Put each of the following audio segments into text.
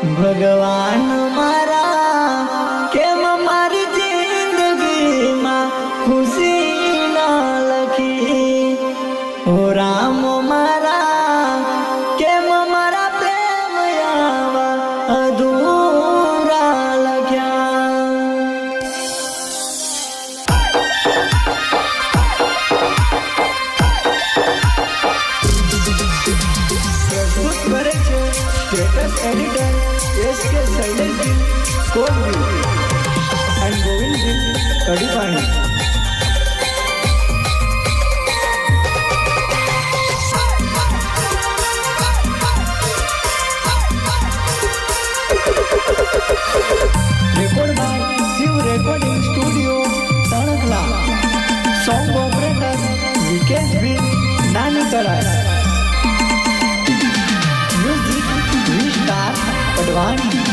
ભગવાન મારા કેમ મારી જિંદગીમાં ખુશી ના લખી હો રામ મારા કેમ મારા પ્રેમ આવા અધૂરા લખ્યા પ્રસ્તુત કરે છે status editor SK Shaileshji Kotvi and Govindji Kadipani record by Shiv recording studio Tankhala song operator વિકેશભી નાની કરાય music Vistar Padvani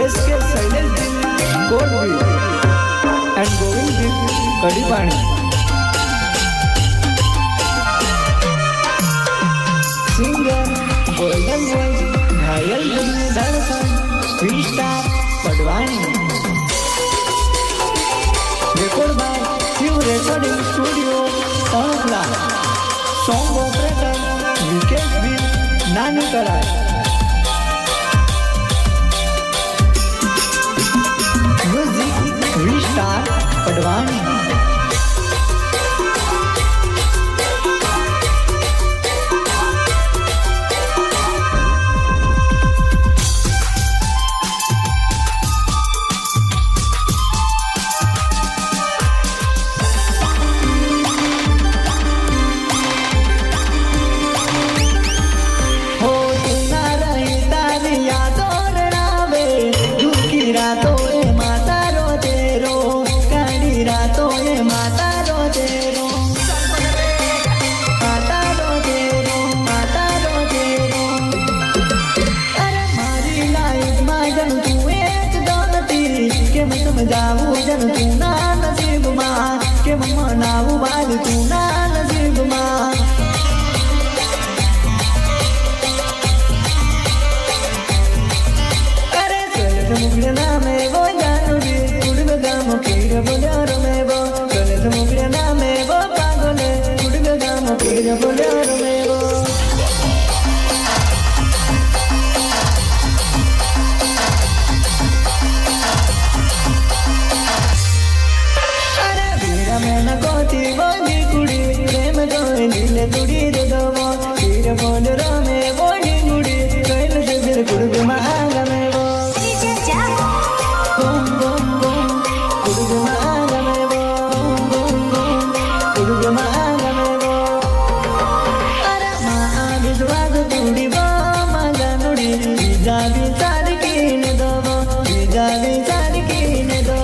SK Shaileshji Kotvi and Govindji Kadipani singer golden voice ઘાયલ દિલને ધડકન Vistar Padvani record by Shiv recording studio Tankhala song operator વિકેશભી નાની કરાય વિસ્ટાર પડવાણી હો તું ના રહી તારી યાદો રડાવે દુઃખી રાતો એ માતા રાતો એ માતા રો તેરો અરે મારી લાઈફમાં જન તું એક દોનતી કેમ સમજાવું જન તું ના નસીબમાં કેમ મનાવું બાદ તું ના નસીબમાં અરે મુગલ નામે वो जानू दी उड़ बदाम पीर बोलो रो में वो गलत मुगल नामे वो નેર બોલ્યો રમેવો અરે ભીડા મેં ગોતી બોલી કુડી પ્રેમ જોઈ દિલે તુડી દો હીર બોલ રમે બોલી કુડી કૈલ જબીર કુડ માં ગમેવો બમ બમ બમ કુડ માં ગમેવો બમ બમ કુડ માં ગમેવો અરે માં વિશ્વાસ તુડી માં જાનુડી બીજા વિચાર કીને દવો બીજા વિચાર કીને દવો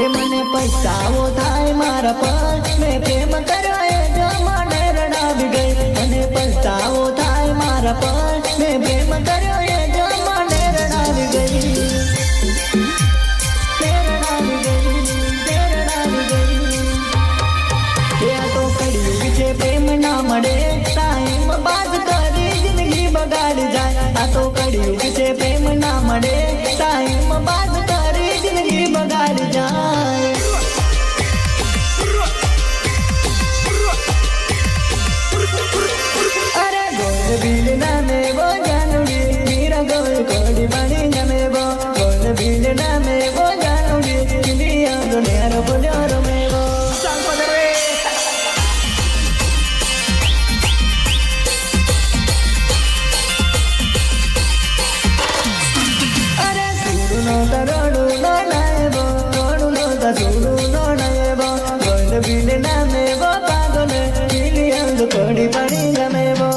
મને પૈસાઓ થાય મારા પર મેં પ્રેમ કર્યો એ જમાને રડાવી ગઈ મને પૈસાઓ થાય મારા પર મેં પ્રેમ કર્યો એ જમાને રડાવી ગઈ રડાવી ગઈ એ તો કડિયુગ છે પ્રેમ ના મળે ટાઈમ બાદ કરી જિંદગી બગાડી જાય આ તો કડિયુગ છે પ્રેમ ના મળે ટાઈમ બાદ કરી જિંદગી બગાડી જાય અરે ગોલ બિલ નામે વો જાનુડી મીરા ગોલ કોડી બની જમે વો ગોલ બિલ નામે વો જાનુડી દિલિયા તો નેર બોલ્યો રમેવો અરે સુરુ નો તરોડું નો નાયવો રોડું નો તસુડું નો નાયવો ગોલ બિલ નામે વો પાગલે દિલિયા તો કોડી બની જમેવો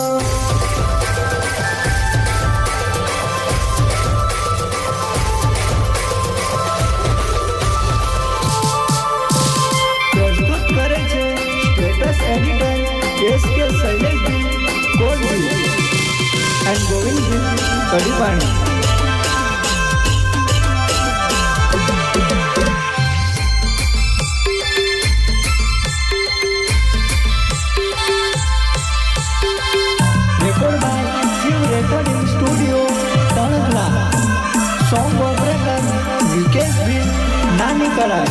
પ્રસ્તુત કરે છે status editor SK Shaileshji Kotji and Govindji Kadipani record by Shiv recording studio Tankhala song operator Vikesh Bhil નાની કળા